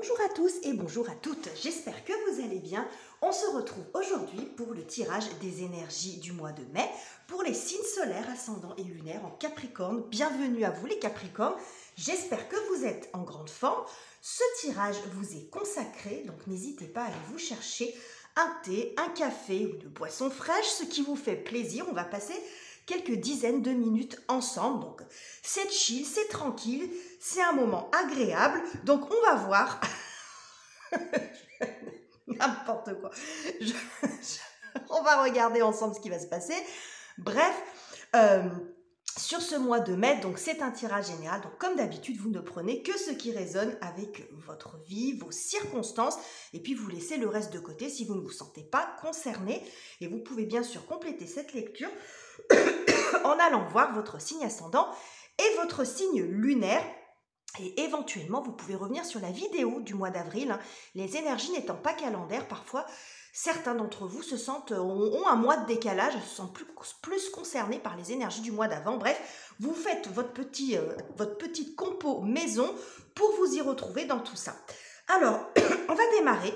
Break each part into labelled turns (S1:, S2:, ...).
S1: Bonjour à tous et bonjour à toutes, j'espère que vous allez bien. On se retrouve aujourd'hui pour le tirage des énergies du mois de mai pour les signes solaires, ascendants et lunaires en Capricorne. Bienvenue à vous les Capricornes, j'espère que vous êtes en grande forme. Ce tirage vous est consacré, donc n'hésitez pas à aller vous chercher un thé, un café ou de boissons fraîches, ce qui vous fait plaisir. On va passer quelques dizaines de minutes ensemble, donc c'est chill, c'est tranquille, c'est un moment agréable, donc on va voir n'importe quoi, on va regarder ensemble ce qui va se passer. Bref, sur ce mois de mai, donc c'est un tirage général, donc comme d'habitude vous ne prenez que ce qui résonne avec votre vie, vos circonstances, et puis vous laissez le reste de côté si vous ne vous sentez pas concerné, et vous pouvez bien sûr compléter cette lecture en allant voir votre signe ascendant et votre signe lunaire. Et éventuellement, vous pouvez revenir sur la vidéo du mois d'avril. Les énergies n'étant pas calendaires, parfois, certains d'entre vous ont un mois de décalage, se sentent plus concernés par les énergies du mois d'avant. Bref, vous faites votre petite compo maison pour vous y retrouver dans tout ça. Alors, on va démarrer,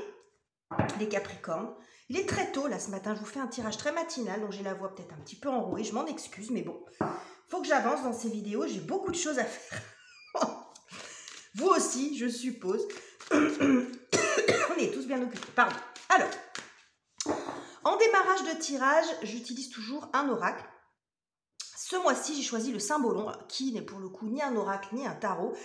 S1: les Capricornes. Il est très tôt, là, ce matin. Je vous fais un tirage très matinal, donc j'ai la voix peut-être un petit peu enrouée. Je m'en excuse, mais bon, faut que j'avance dans ces vidéos. J'ai beaucoup de choses à faire. Vous aussi, je suppose. On est tous bien occupés. Pardon. Alors, en démarrage de tirage, j'utilise toujours un oracle. Ce mois-ci, j'ai choisi le Symbolon, qui n'est pour le coup ni un oracle ni un tarot.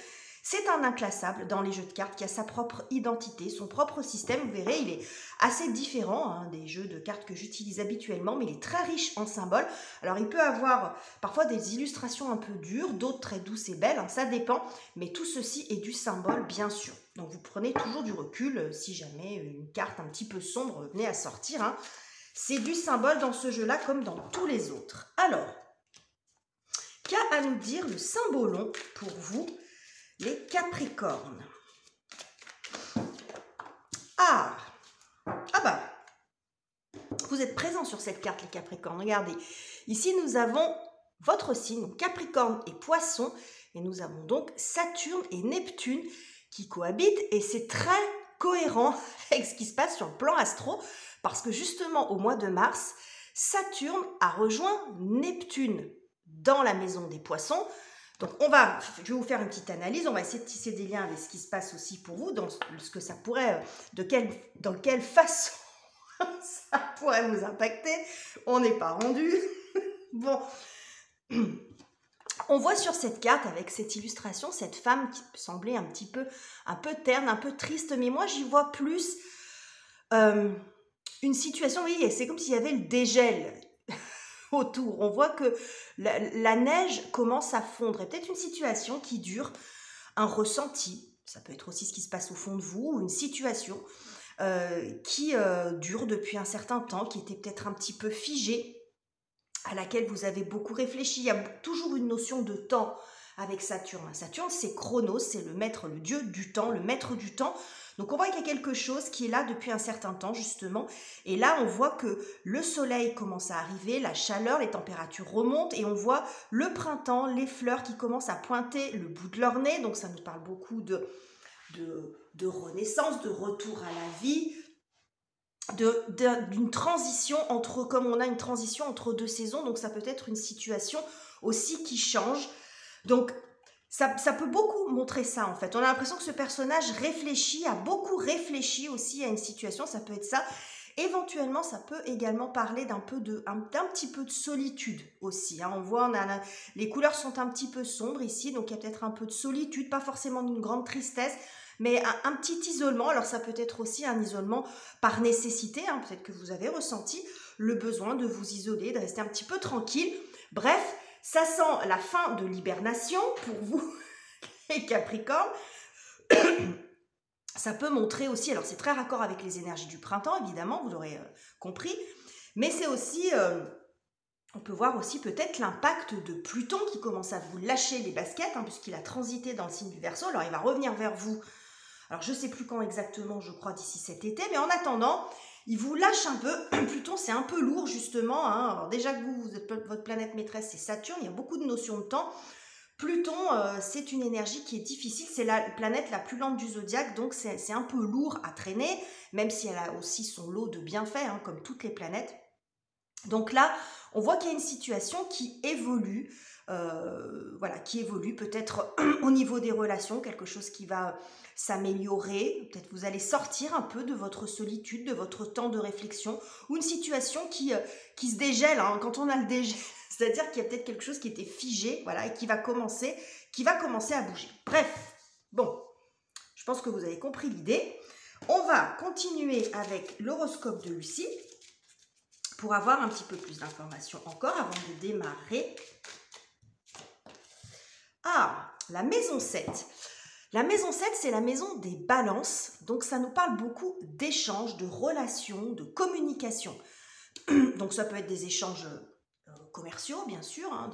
S1: C'est un inclassable dans les jeux de cartes qui a sa propre identité, son propre système. Vous verrez, il est assez différent des jeux de cartes que j'utilise habituellement, mais il est très riche en symboles. Alors, il peut avoir parfois des illustrations un peu dures, d'autres très douces et belles, ça dépend. Mais tout ceci est du symbole, bien sûr. Donc, vous prenez toujours du recul si jamais une carte un petit peu sombre venait à sortir. C'est du symbole dans ce jeu-là comme dans tous les autres. Alors, qu'a à nous dire le Symbolon pour vous, les Capricornes? Ah bah, vous êtes présents sur cette carte, les Capricornes. Regardez, ici nous avons votre signe, donc Capricorne et Poisson, et nous avons donc Saturne et Neptune qui cohabitent, et c'est très cohérent avec ce qui se passe sur le plan astro, parce que justement au mois de mars, Saturne a rejoint Neptune dans la maison des Poissons. Donc, je vais vous faire une petite analyse, on va essayer de tisser des liens avec ce qui se passe aussi pour vous, dans ce que ça pourrait, dans quelle façon ça pourrait vous impacter. On n'est pas rendu. Bon, on voit sur cette carte, avec cette illustration, cette femme qui semblait un peu terne, un peu triste, mais moi j'y vois plus une situation, vous voyez, c'est comme s'il y avait le dégel autour. On voit que la neige commence à fondre. Et peut-être une situation qui dure, un ressenti. Ça peut être aussi ce qui se passe au fond de vous, ou une situation qui dure depuis un certain temps, qui était peut-être un petit peu figée, à laquelle vous avez beaucoup réfléchi. Il y a toujours une notion de temps avec Saturne. Saturne, c'est Chronos, c'est le dieu du temps, le maître du temps. Donc on voit qu'il y a quelque chose qui est là depuis un certain temps justement, et là on voit que le soleil commence à arriver, la chaleur, les températures remontent, et on voit le printemps, les fleurs qui commencent à pointer le bout de leur nez, donc ça nous parle beaucoup de renaissance, de retour à la vie, d'une transition comme on a une transition entre deux saisons, donc ça peut être une situation aussi qui change. Donc ça peut beaucoup montrer ça en fait. On a l'impression que ce personnage a beaucoup réfléchi aussi à une situation, ça peut être ça. Éventuellement, ça peut également parler d'un petit peu de solitude aussi. On voit, les couleurs sont un petit peu sombres ici, donc il y a peut-être un peu de solitude, pas forcément d'une grande tristesse, mais un petit isolement. Alors ça peut être aussi un isolement par nécessité, peut-être que vous avez ressenti le besoin de vous isoler, de rester un petit peu tranquille. Bref, ça sent la fin de l'hibernation pour vous, les Capricornes. Ça peut montrer aussi, alors c'est très raccord avec les énergies du printemps, évidemment, vous l'aurez compris, mais c'est aussi, on peut voir aussi peut-être l'impact de Pluton qui commence à vous lâcher les baskets, puisqu'il a transité dans le signe du Verseau. Alors il va revenir vers vous, alors je ne sais plus quand exactement, je crois d'ici cet été, mais en attendant, il vous lâche un peu. Pluton, c'est un peu lourd justement. Alors déjà que vous êtes votre planète maîtresse, c'est Saturne, il y a beaucoup de notions de temps. Pluton, c'est une énergie qui est difficile, c'est la planète la plus lente du zodiaque, donc c'est un peu lourd à traîner, même si elle a aussi son lot de bienfaits, hein, comme toutes les planètes. Donc là, on voit qu'il y a une situation qui évolue, voilà, qui évolue peut-être au niveau des relations, quelque chose qui va s'améliorer, peut-être vous allez sortir un peu de votre solitude, de votre temps de réflexion, ou une situation qui se dégèle, hein, quand on a le dégel. C'est-à-dire qu'il y a peut-être quelque chose qui était figé, voilà, et qui va commencer à bouger. Bref, bon, je pense que vous avez compris l'idée. On va continuer avec l'horoscope de Lucie pour avoir un petit peu plus d'informations encore avant de démarrer. Ah, la maison 7. La maison 7, c'est la maison des balances. Donc, ça nous parle beaucoup d'échanges, de relations, de communication. Donc, ça peut être des échanges commerciaux, bien sûr, hein,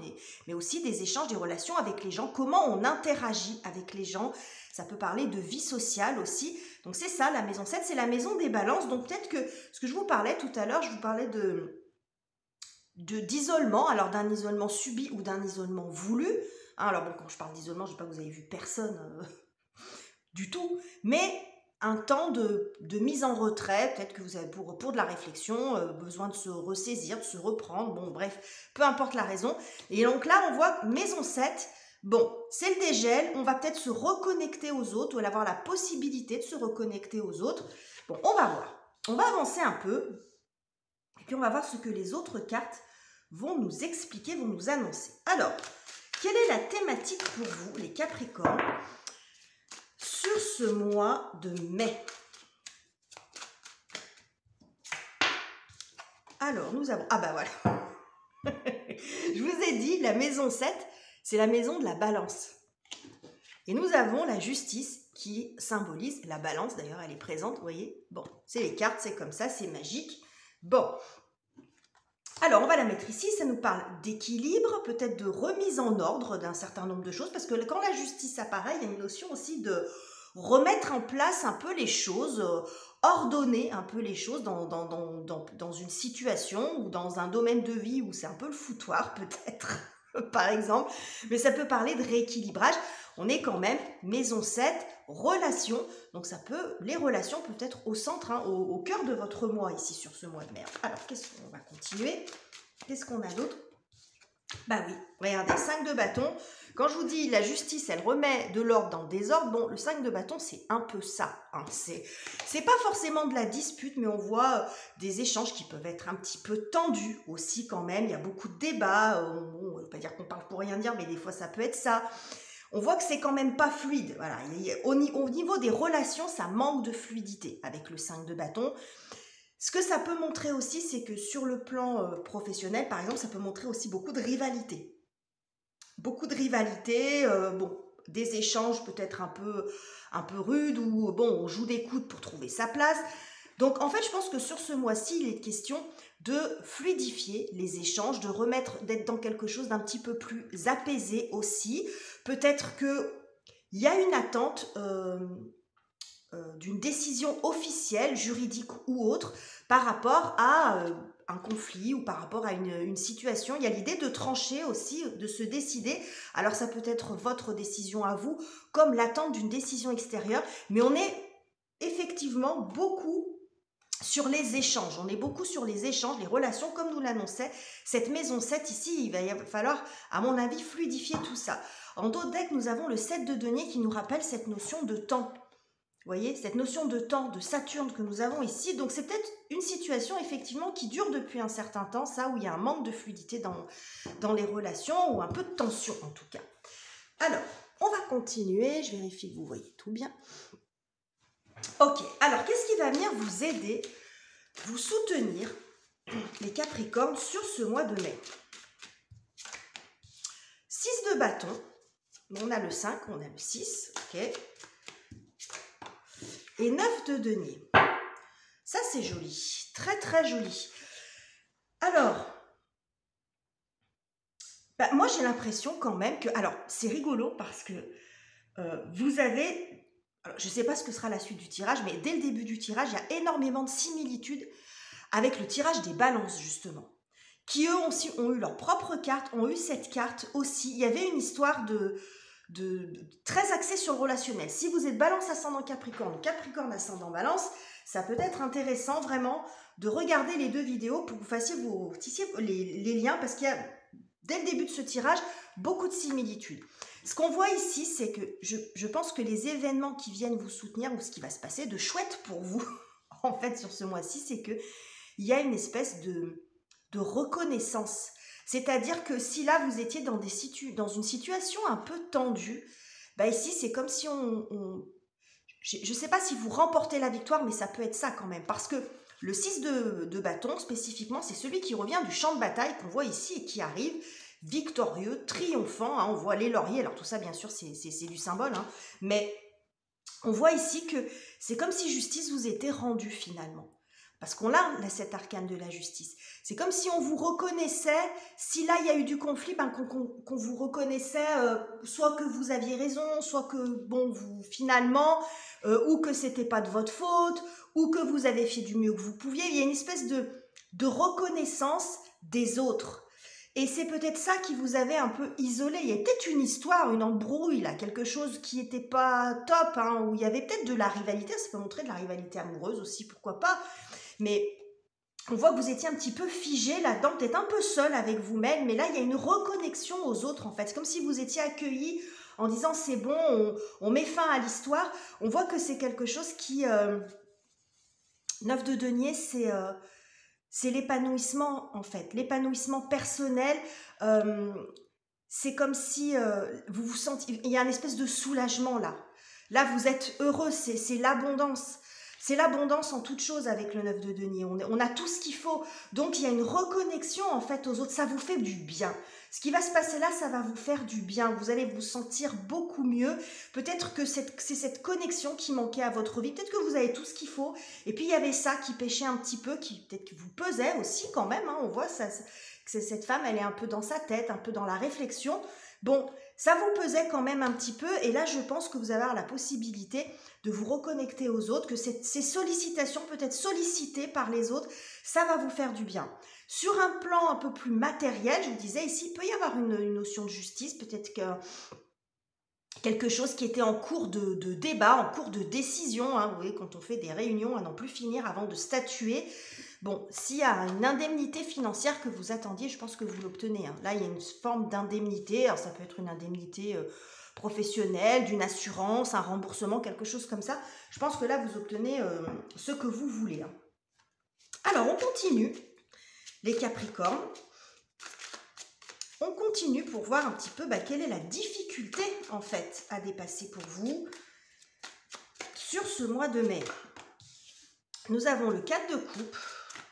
S1: mais aussi des échanges, des relations avec les gens, comment on interagit avec les gens. Ça peut parler de vie sociale aussi. Donc c'est ça, la maison 7, c'est la maison des balances. Donc peut-être que ce que je vous parlais tout à l'heure, je vous parlais d'isolement, alors d'un isolement subi ou d'un isolement voulu. Hein, alors bon, quand je parle d'isolement, je ne sais pas que vous avez vu personne du tout, mais un temps de mise en retrait, peut-être que vous avez pour de la réflexion, besoin de se ressaisir, de se reprendre, bon bref, peu importe la raison. Et donc là, on voit maison 7, bon, c'est le dégel, on va peut-être se reconnecter aux autres, ou avoir la possibilité de se reconnecter aux autres. Bon, on va voir, on va avancer un peu, et puis on va voir ce que les autres cartes vont nous expliquer, vont nous annoncer. Alors, quelle est la thématique pour vous, les Capricornes, sur ce mois de mai? Alors, nous avons... Ah bah voilà. Je vous ai dit, la maison 7, c'est la maison de la balance. Et nous avons la justice qui symbolise la balance. D'ailleurs, elle est présente, vous voyez. Bon, c'est les cartes, c'est comme ça, c'est magique. Bon. Alors, on va la mettre ici. Ça nous parle d'équilibre, peut-être de remise en ordre d'un certain nombre de choses. Parce que quand la justice apparaît, il y a une notion aussi de remettre en place un peu les choses, ordonner un peu les choses dans une situation ou dans un domaine de vie où c'est un peu le foutoir peut-être, par exemple. Mais ça peut parler de rééquilibrage. On est quand même maison 7, relations. Donc ça peut, les relations peuvent être au centre, hein, au cœur de votre mois ici sur ce mois de mai. Alors qu'est-ce qu'on va continuer? Qu'est-ce qu'on a d'autre? Bah oui, regardez, 5 de bâton. Quand je vous dis la justice, elle remet de l'ordre dans le désordre, bon, le 5 de bâton, c'est un peu ça. Hein. C'est pas forcément de la dispute, mais on voit des échanges qui peuvent être un petit peu tendus aussi quand même. Il y a beaucoup de débats. Bon, on ne veut pas dire qu'on parle pour rien dire, mais des fois, ça peut être ça. On voit que c'est quand même pas fluide. Voilà. Au niveau des relations, ça manque de fluidité avec le 5 de bâton. Ce que ça peut montrer aussi, c'est que sur le plan professionnel, par exemple, ça peut montrer aussi beaucoup de rivalité. Beaucoup de rivalité, bon, des échanges peut-être un peu rudes, ou bon, on joue des coudes pour trouver sa place. Donc en fait, je pense que sur ce mois-ci, il est question de fluidifier les échanges, de remettre, d'être dans quelque chose d'un petit peu plus apaisé aussi. Peut-être qu'il y a une attente d'une décision officielle, juridique ou autre, par rapport à un conflit ou par rapport à une situation. Il y a l'idée de trancher aussi, de se décider. Alors ça peut être votre décision à vous, comme l'attente d'une décision extérieure, mais on est effectivement beaucoup sur les échanges. On est beaucoup sur les échanges, les relations, comme nous l'annonçait cette maison 7 ici. Il va falloir, à mon avis, fluidifier tout ça. En dos de deck, nous avons le 7 de denier qui nous rappelle cette notion de temps. Vous voyez, cette notion de temps, de Saturne que nous avons ici. Donc, c'est peut-être une situation, effectivement, qui dure depuis un certain temps, ça, où il y a un manque de fluidité dans les relations, ou un peu de tension, en tout cas. Alors, on va continuer. Je vérifie que vous voyez tout bien. Ok, alors, qu'est-ce qui va venir vous aider, vous soutenir, les Capricornes, sur ce mois de mai? 6 de bâton. On a le 5, on a le 6, ok. Et 9 de denier. Ça, c'est joli. Très, très joli. Alors, bah, moi, j'ai l'impression quand même que... Alors, c'est rigolo parce que vous avez... Alors, je ne sais pas ce que sera la suite du tirage, mais dès le début du tirage, il y a énormément de similitudes avec le tirage des balances, justement. qui eux aussi ont eu leur propre carte, ont eu cette carte aussi. Il y avait une histoire très axée sur le relationnel. Si vous êtes Balance ascendant Capricorne ou Capricorne ascendant Balance, ça peut être intéressant vraiment de regarder les deux vidéos pour que vous tissiez les liens, parce qu'il y a, dès le début de ce tirage, beaucoup de similitudes. Ce qu'on voit ici, c'est que je pense que les événements qui viennent vous soutenir, ou ce qui va se passer de chouette pour vous, en fait, sur ce mois-ci, c'est qu'il y a une espèce de reconnaissance. C'est-à-dire que si là, vous étiez dans une situation un peu tendue, bah ici, c'est comme si je ne sais pas si vous remportez la victoire, mais ça peut être ça quand même. Parce que le 6 de bâton, spécifiquement, c'est celui qui revient du champ de bataille qu'on voit ici et qui arrive victorieux, triomphant. Hein, on voit les lauriers. Alors tout ça, bien sûr, c'est du symbole. Hein, mais on voit ici que c'est comme si justice vous était rendue finalement. Parce qu'on a cet arcane de la justice. C'est comme si on vous reconnaissait, si là il y a eu du conflit, ben, qu'on vous reconnaissait soit que vous aviez raison, soit que bon, vous finalement, ou que c'était pas de votre faute, ou que vous avez fait du mieux que vous pouviez. Il y a une espèce de reconnaissance des autres. Et c'est peut-être ça qui vous avait un peu isolé. Il y a peut-être une histoire, une embrouille, là, quelque chose qui n'était pas top, hein, où il y avait peut-être de la rivalité. Ça peut montrer de la rivalité amoureuse aussi, pourquoi pas. Mais on voit que vous étiez un petit peu figé là-dedans, peut-être un peu seul avec vous-même, mais là, il y a une reconnexion aux autres, en fait. C'est comme si vous étiez accueillis en disant « c'est bon, on met fin à l'histoire ». On voit que c'est quelque chose qui... 9 de denier, c'est l'épanouissement, en fait. L'épanouissement personnel, c'est comme si vous vous sentiez... Il y a une espèce de soulagement, là. Là, vous êtes heureux, c'est l'abondance. C'est l'abondance en toute chose avec le 9 de denier. On a tout ce qu'il faut. Donc, il y a une reconnexion en fait aux autres. Ça vous fait du bien. Ce qui va se passer là, ça va vous faire du bien. Vous allez vous sentir beaucoup mieux. Peut-être que c'est cette connexion qui manquait à votre vie. Peut-être que vous avez tout ce qu'il faut. Et puis, il y avait ça qui pêchait un petit peu, qui peut-être que vous pesait aussi quand même. Hein. On voit ça, que cette femme, elle est un peu dans sa tête, un peu dans la réflexion. Bon, ça vous pesait quand même un petit peu. Et là, je pense que vous avez la possibilité de vous reconnecter aux autres, que ces sollicitations, peut-être sollicitées par les autres, ça va vous faire du bien. Sur un plan un peu plus matériel, je vous disais ici, il peut y avoir une notion de justice, peut-être que quelque chose qui était en cours de débat, en cours de décision, hein, vous voyez, quand on fait des réunions à n'en plus finir avant de statuer. Bon, s'il y a une indemnité financière que vous attendiez, je pense que vous l'obtenez. Hein. Là, il y a une forme d'indemnité, alors ça peut être une indemnité... professionnelle, d'une assurance, un remboursement, quelque chose comme ça. Je pense que là, vous obtenez ce que vous voulez. Hein. Alors, on continue, les Capricornes. On continue pour voir un petit peu quelle est la difficulté, en fait, à dépasser pour vous sur ce mois de mai. Nous avons le 4 de coupe.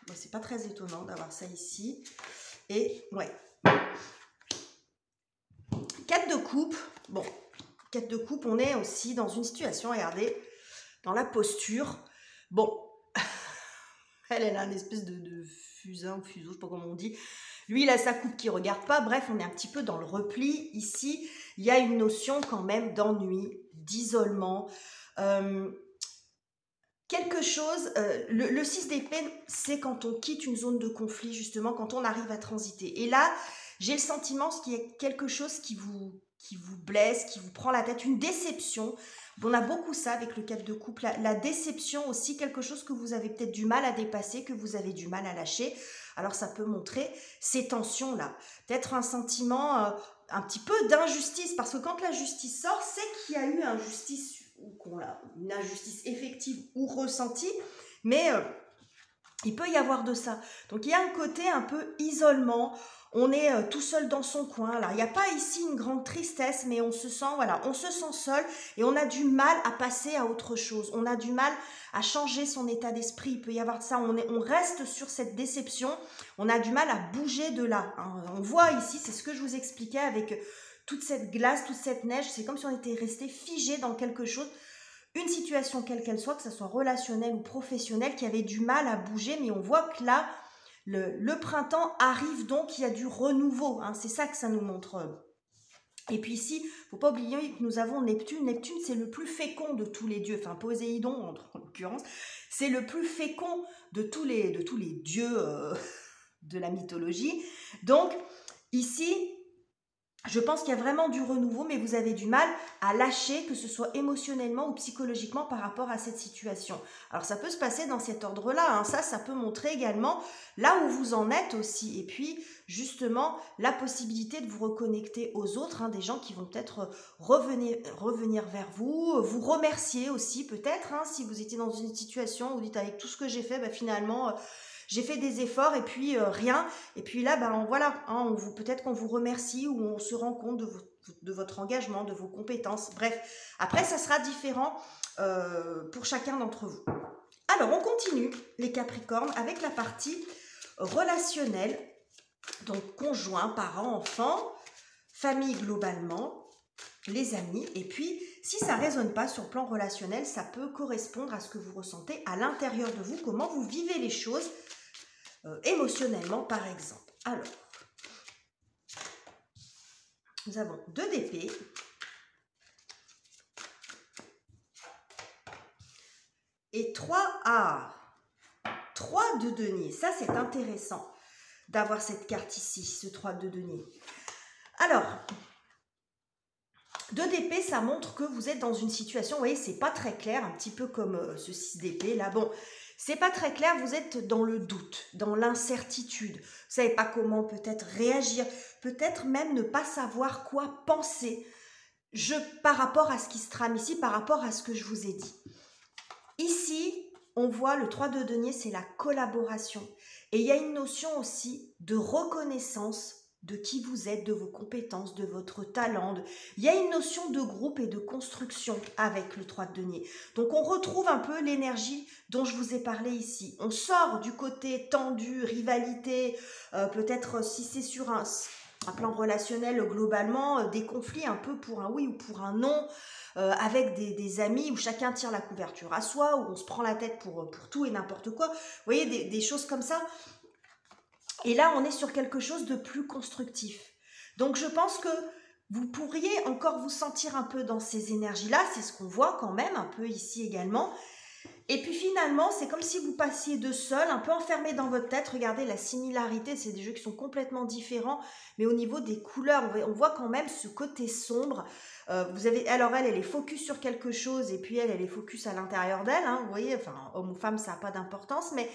S1: Bon, c'est pas très étonnant d'avoir ça ici. Et, ouais. 4 de coupe. Bon, 4 de coupe, on est aussi dans une situation, regardez, dans la posture. Bon, elle a une espèce de fusain, fuseau, je sais pas comment on dit. Lui, il a sa coupe qui regarde pas. Bref, on est un petit peu dans le repli. Ici, il y a une notion quand même d'ennui, d'isolement. Quelque chose, le 6 d'épée, c'est quand on quitte une zone de conflit, justement, quand on arrive à transiter. Et là, j'ai le sentiment qu'il y a quelque chose qui vous blesse, qui vous prend la tête, une déception. On a beaucoup ça avec le 4 de coupe, la déception aussi, quelque chose que vous avez peut-être du mal à dépasser, que vous avez du mal à lâcher. Alors ça peut montrer ces tensions-là. Peut-être un sentiment un petit peu d'injustice, parce que quand la justice sort, c'est qu'il y a eu une injustice effective ou ressentie, mais il peut y avoir de ça. Donc il y a un côté un peu isolement. On est tout seul dans son coin. Alors, il n'y a pas ici une grande tristesse, mais on se sent, voilà, on se sent seul et on a du mal à passer à autre chose. On a du mal à changer son état d'esprit. Il peut y avoir de ça. On reste sur cette déception. On a du mal à bouger de là. Hein. On voit ici, c'est ce que je vous expliquais avec toute cette glace, toute cette neige. C'est comme si on était resté figé dans quelque chose. Une situation quelle qu'elle soit, que ce soit relationnelle ou professionnelle, qui avait du mal à bouger. Mais on voit que là, le printemps arrive, donc il y a du renouveau, hein, c'est ça que ça nous montre. Et puis ici, il ne faut pas oublier que nous avons Neptune. Neptune, c'est le plus fécond de tous les dieux, enfin Poséidon en l'occurrence, c'est le plus fécond de tous les dieux de la mythologie. Donc, ici, je pense qu'il y a vraiment du renouveau, mais vous avez du mal à lâcher, que ce soit émotionnellement ou psychologiquement par rapport à cette situation. Alors, ça peut se passer dans cet ordre-là, hein. Ça peut montrer également là où vous en êtes aussi. Et puis, justement, la possibilité de vous reconnecter aux autres, hein, des gens qui vont peut-être revenir vers vous, vous remercier aussi peut-être, hein, si vous étiez dans une situation où vous dites avec tout ce que j'ai fait, finalement... j'ai fait des efforts et puis rien. Et puis là, voilà, hein, peut-être qu'on vous remercie ou on se rend compte de votre engagement, de vos compétences. Bref, après, ça sera différent pour chacun d'entre vous. Alors, on continue, les Capricornes, avec la partie relationnelle. Donc, conjoint, parents, enfants, famille globalement, les amis. Et puis, si ça ne résonne pas sur le plan relationnel, ça peut correspondre à ce que vous ressentez à l'intérieur de vous, comment vous vivez les choses émotionnellement, par exemple. Alors, nous avons 2 d'épée, et 3 de denier. Ça, c'est intéressant d'avoir cette carte ici, ce 3 de denier. Alors, 2 d'épée, ça montre que vous êtes dans une situation, vous voyez, c'est pas très clair, un petit peu comme ce 6 d'épée, là, bon, c'est pas très clair, vous êtes dans le doute, dans l'incertitude, vous savez pas comment peut-être réagir, peut-être même ne pas savoir quoi penser, par rapport à ce qui se trame ici, par rapport à ce que je vous ai dit. Ici, on voit le 3 de denier, c'est la collaboration, et il y a une notion aussi de reconnaissance de qui vous êtes, de vos compétences, de votre talent. Il y a une notion de groupe et de construction avec le 3 de denier. Donc, on retrouve un peu l'énergie dont je vous ai parlé ici. On sort du côté tendu, rivalité, peut-être si c'est sur un plan relationnel globalement, des conflits un peu pour un oui ou pour un non, avec des amis où chacun tire la couverture à soi, où on se prend la tête pour tout et n'importe quoi. Vous voyez, des choses comme ça. Et là, on est sur quelque chose de plus constructif. Donc, je pense que vous pourriez encore vous sentir un peu dans ces énergies-là. C'est ce qu'on voit quand même un peu ici également. Et puis finalement, c'est comme si vous passiez de seul, un peu enfermé dans votre tête. Regardez la similarité, c'est des jeux qui sont complètement différents. Mais au niveau des couleurs, on voit quand même ce côté sombre. Alors elle est focus sur quelque chose et puis elle est focus à l'intérieur d'elle. Hein, vous voyez, enfin, homme ou femme, ça n'a pas d'importance. Mais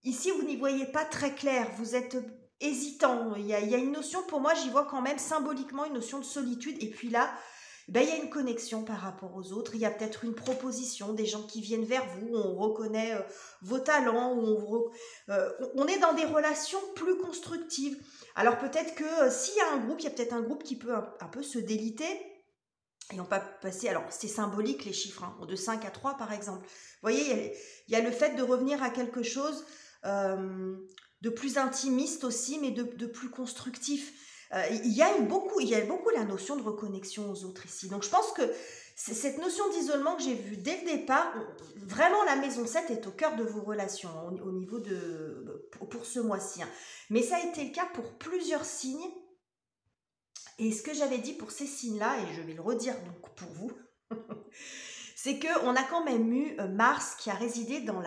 S1: ici, vous n'y voyez pas très clair, vous êtes hésitant. Il y a une notion, pour moi, j'y vois quand même symboliquement une notion de solitude. Et puis là, il y a une connexion par rapport aux autres. Il y a peut-être une proposition, des gens qui viennent vers vous, on reconnaît vos talents, on est dans des relations plus constructives. Alors peut-être que s'il y a un groupe, il y a peut-être un groupe qui peut un peu se déliter. Et on peut passer, alors c'est symbolique les chiffres, hein, de 5 à 3 par exemple. Vous voyez, il y a le fait de revenir à quelque chose de plus intimiste aussi, mais de plus constructif. Il y a beaucoup la notion de reconnexion aux autres ici. Donc je pense que c'est cette notion d'isolement que j'ai vue dès le départ. Vraiment, la maison 7 est au cœur de vos relations au niveau pour ce mois-ci. Hein. Mais ça a été le cas pour plusieurs signes. Et ce que j'avais dit pour ces signes-là, et je vais le redire donc pour vous, c'est qu'on a quand même eu Mars qui a résidé dans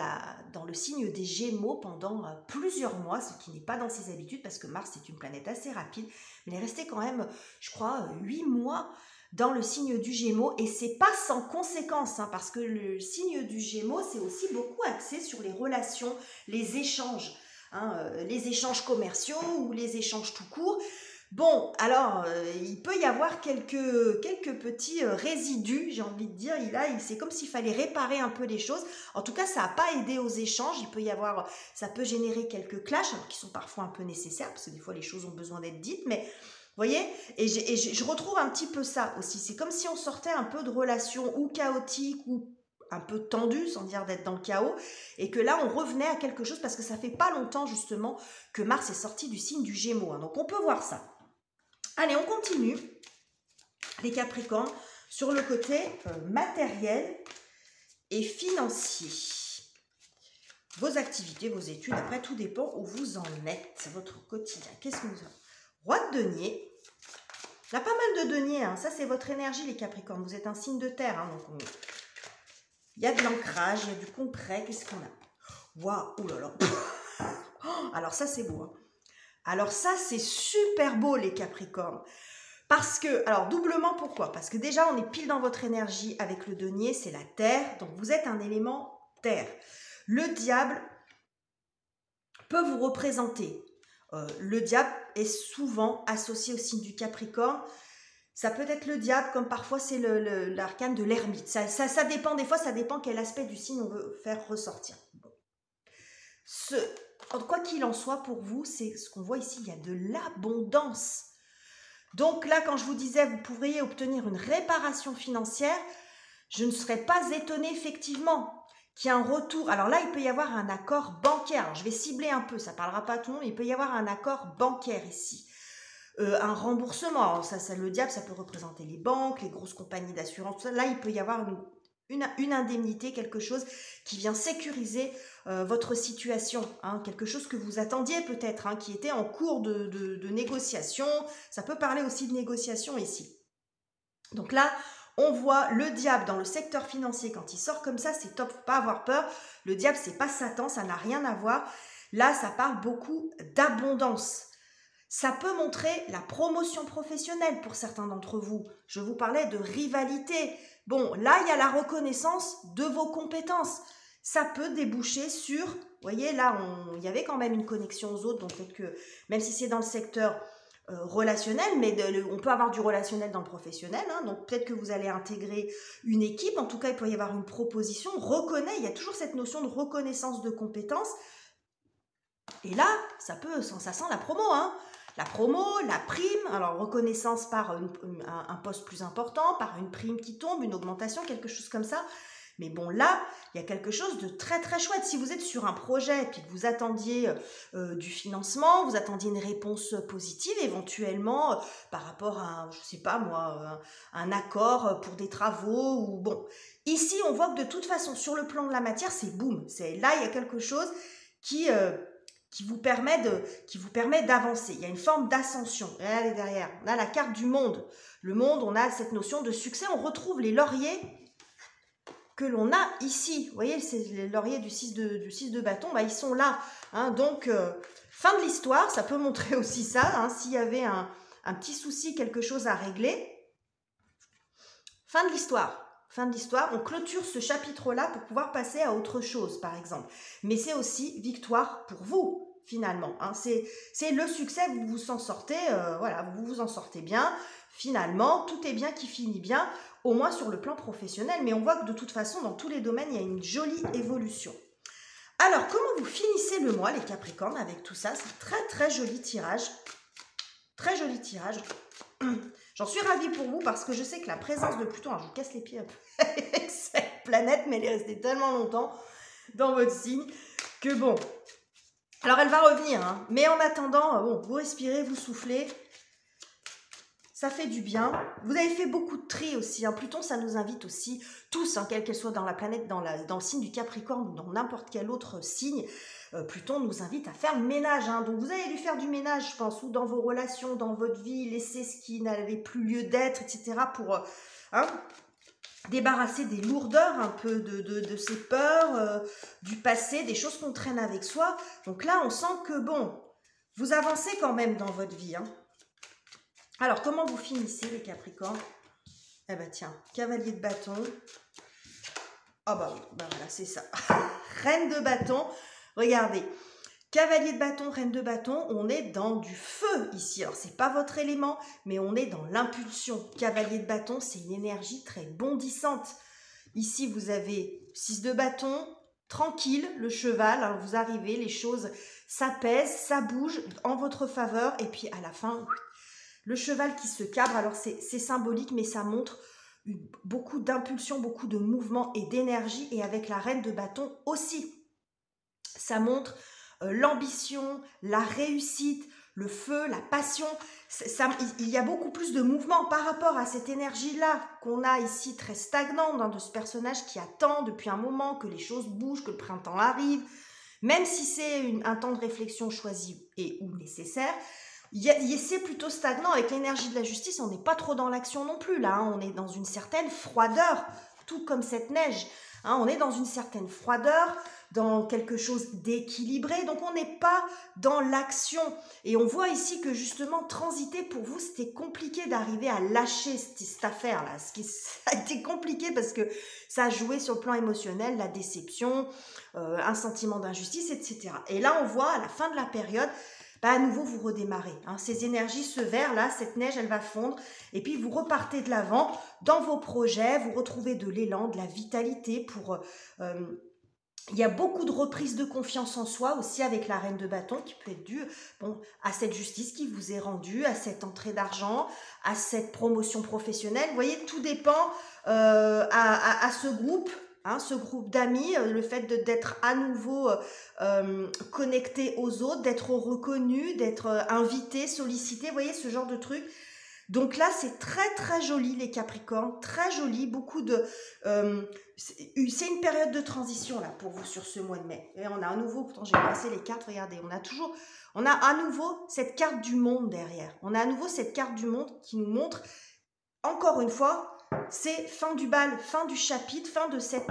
S1: le signe des Gémeaux pendant plusieurs mois, ce qui n'est pas dans ses habitudes parce que Mars est une planète assez rapide, mais il est resté quand même, je crois, 8 mois dans le signe du Gémeaux, et c'est pas sans conséquence, hein, parce que le signe du Gémeaux, c'est aussi beaucoup axé sur les relations, les échanges, hein, les échanges commerciaux ou les échanges tout court. Bon, alors, il peut y avoir quelques petits résidus, j'ai envie de dire. C'est comme s'il fallait réparer un peu les choses. En tout cas, ça n'a pas aidé aux échanges. Ça peut générer quelques clashs, alors qui sont parfois un peu nécessaires, parce que des fois, les choses ont besoin d'être dites. Mais, vous voyez, et je retrouve un petit peu ça aussi. C'est comme si on sortait un peu de relations ou chaotiques ou un peu tendues, sans dire d'être dans le chaos, et que là, on revenait à quelque chose, parce que ça fait pas longtemps, justement, que Mars est sorti du signe du Gémeaux. Hein. Donc, on peut voir ça. Allez, on continue, les Capricornes, sur le côté matériel et financier. Vos activités, vos études, après, tout dépend où vous en êtes, votre quotidien. Qu'est-ce que nous avons? Roi de denier. Il y a pas mal de deniers, hein. Ça, c'est votre énergie, les Capricornes. Vous êtes un signe de terre. Hein, donc il y a de l'ancrage, il y a du concret. Qu'est-ce qu'on a? Waouh, oh là là. Alors ça, c'est beau, hein. Alors ça, c'est super beau, les Capricornes. Parce que, alors doublement, pourquoi? Parce que déjà, on est pile dans votre énergie avec le denier, c'est la terre, donc vous êtes un élément terre. Le diable peut vous représenter. Le diable est souvent associé au signe du Capricorne. Ça peut être le diable, comme parfois c'est l'arcane de l'ermite. Ça dépend, des fois, ça dépend quel aspect du signe on veut faire ressortir. Bon. Quoi qu'il en soit, pour vous, c'est ce qu'on voit ici, il y a de l'abondance. Donc là, quand je vous disais, vous pourriez obtenir une réparation financière, je ne serais pas étonnée effectivement qu'il y ait un retour. Alors là, il peut y avoir un accord bancaire. Alors, je vais cibler un peu, ça ne parlera pas à tout le monde, mais il peut y avoir un accord bancaire ici. Un remboursement. Alors le diable, ça peut représenter les banques, les grosses compagnies d'assurance, tout ça. Là, il peut y avoir une indemnité, quelque chose qui vient sécuriser votre situation, hein, quelque chose que vous attendiez peut-être, hein, qui était en cours de négociation. Ça peut parler aussi de négociation ici. Donc là, on voit le diable dans le secteur financier. Quand il sort comme ça, c'est top, faut pas avoir peur. Le diable, c'est pas Satan, ça n'a rien à voir. Là, ça parle beaucoup d'abondance. Ça peut montrer la promotion professionnelle pour certains d'entre vous. Je vous parlais de rivalité. Bon, là, il y a la reconnaissance de vos compétences. Ça peut déboucher sur, vous voyez, là, il y avait quand même une connexion aux autres, donc peut-être que, même si c'est dans le secteur relationnel, mais on peut avoir du relationnel dans le professionnel, hein, donc peut-être que vous allez intégrer une équipe, en tout cas, il peut y avoir une proposition, il y a toujours cette notion de reconnaissance de compétences, et là, ça sent la promo, hein. La promo, la prime, alors reconnaissance par un poste plus important, par une prime qui tombe, une augmentation, quelque chose comme ça. Mais bon, là, il y a quelque chose de très très chouette. Si vous êtes sur un projet et puis que vous attendiez du financement, vous attendiez une réponse positive éventuellement par rapport à, je sais pas moi, un accord pour des travaux ou bon. Ici, on voit que de toute façon, sur le plan de la matière, c'est boum. Là, il y a quelque chose qui vous permet d'avancer. Il y a une forme d'ascension. Regardez derrière, on a la carte du monde. Le monde, on a cette notion de succès. On retrouve les lauriers que l'on a ici. Vous voyez, c'est les lauriers du 6 de bâton, bah, ils sont là. Hein, donc, fin de l'histoire, ça peut montrer aussi ça. Hein, s'il y avait un petit souci, quelque chose à régler. Fin de l'histoire. Fin de l'histoire, on clôture ce chapitre-là pour pouvoir passer à autre chose, par exemple. Mais c'est aussi victoire pour vous, finalement. Hein. C'est le succès, vous vous en sortez, voilà, vous vous en sortez bien. Finalement, tout est bien qui finit bien, au moins sur le plan professionnel. Mais on voit que de toute façon, dans tous les domaines, il y a une jolie évolution. Alors, comment vous finissez le mois, les Capricornes, avec tout ça? C'est très, très joli tirage. Très joli tirage. J'en suis ravie pour vous parce que je sais que la présence de Pluton, alors je vous casse les pieds un peu avec cette planète, mais elle est restée tellement longtemps dans votre signe que bon. Alors elle va revenir, hein, mais en attendant, bon, vous respirez, vous soufflez. Ça fait du bien. Vous avez fait beaucoup de tri aussi. Hein. Pluton, ça nous invite aussi, tous, hein, quelle qu'elle soit dans la planète, dans le signe du Capricorne ou dans n'importe quel autre signe, Pluton nous invite à faire le ménage. Hein. Donc vous allez lui faire du ménage, je pense, ou dans vos relations, dans votre vie, laisser ce qui n'avait plus lieu d'être, etc. pour débarrasser des lourdeurs un peu de ces peurs, du passé, des choses qu'on traîne avec soi. Donc là, on sent que, bon, vous avancez quand même dans votre vie, hein. Alors, comment vous finissez, les Capricornes? Eh ben tiens, cavalier de bâton. Ah bah oui, bah voilà, c'est ça. Reine de bâton, regardez. Cavalier de bâton, reine de bâton, on est dans du feu ici. Alors, c'est pas votre élément, mais on est dans l'impulsion. Cavalier de bâton, c'est une énergie très bondissante. Ici, vous avez 6 de bâton, tranquille, le cheval. Alors, vous arrivez, les choses s'apaisent, ça bouge en votre faveur. Et puis, à la fin... Le cheval qui se cabre, alors c'est symbolique, mais ça montre beaucoup d'impulsion, beaucoup de mouvement et d'énergie. Et avec la reine de bâton aussi. Ça montre l'ambition, la réussite, le feu, la passion. Il y a beaucoup plus de mouvement par rapport à cette énergie-là qu'on a ici, très stagnante, hein, de ce personnage qui attend depuis un moment que les choses bougent, que le printemps arrive. Même si c'est un temps de réflexion choisi et ou nécessaire, c'est plutôt stagnant. Avec l'énergie de la justice, on n'est pas trop dans l'action non plus, là. Hein. On est dans une certaine froideur, tout comme cette neige. Hein. On est dans une certaine froideur, dans quelque chose d'équilibré. Donc, on n'est pas dans l'action. Et on voit ici que justement, transiter pour vous, c'était compliqué d'arriver à lâcher cette affaire-là. Ça a été compliqué parce que ça a joué sur le plan émotionnel, la déception, un sentiment d'injustice, etc. Et là, on voit à la fin de la période, à nouveau, vous redémarrez. Ces énergies, ce vert-là, cette neige, elle va fondre. Et puis, vous repartez de l'avant dans vos projets. Vous retrouvez de l'élan, de la vitalité pour... il y a beaucoup de reprise de confiance en soi aussi avec la reine de bâton qui peut être due à cette justice qui vous est rendue, à cette entrée d'argent, à cette promotion professionnelle. Vous voyez, tout dépend à ce groupe. Ce groupe d'amis, le fait d'être à nouveau connecté aux autres, d'être reconnu, d'être invité, sollicité, vous voyez, ce genre de truc. Donc là, c'est très très joli les Capricornes, très joli, beaucoup de... c'est une période de transition là pour vous sur ce mois de mai. Et on a à nouveau, pourtant j'ai passé les cartes, regardez, on a à nouveau cette carte du monde derrière. On a à nouveau cette carte du monde qui nous montre, encore une fois, c'est fin du bal, fin du chapitre, fin de cette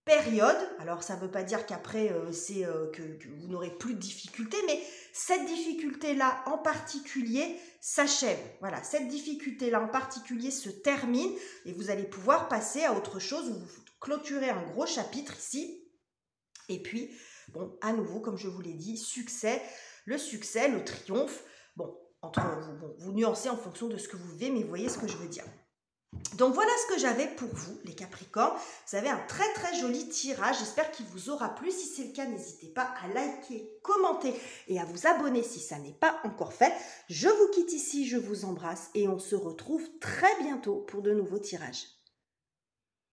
S1: période. Alors, ça ne veut pas dire qu'après, que vous n'aurez plus de difficultés, mais cette difficulté-là en particulier s'achève. Voilà, cette difficulté-là en particulier se termine et vous allez pouvoir passer à autre chose où vous clôturez un gros chapitre ici. Et puis, bon, à nouveau, comme je vous l'ai dit, succès, le triomphe. Bon, entre vous nuancez en fonction de ce que vous vivez, mais vous voyez ce que je veux dire. Donc voilà ce que j'avais pour vous, les Capricornes. Vous avez un très très joli tirage. J'espère qu'il vous aura plu. Si c'est le cas, n'hésitez pas à liker, commenter et à vous abonner si ça n'est pas encore fait. Je vous quitte ici, je vous embrasse et on se retrouve très bientôt pour de nouveaux tirages.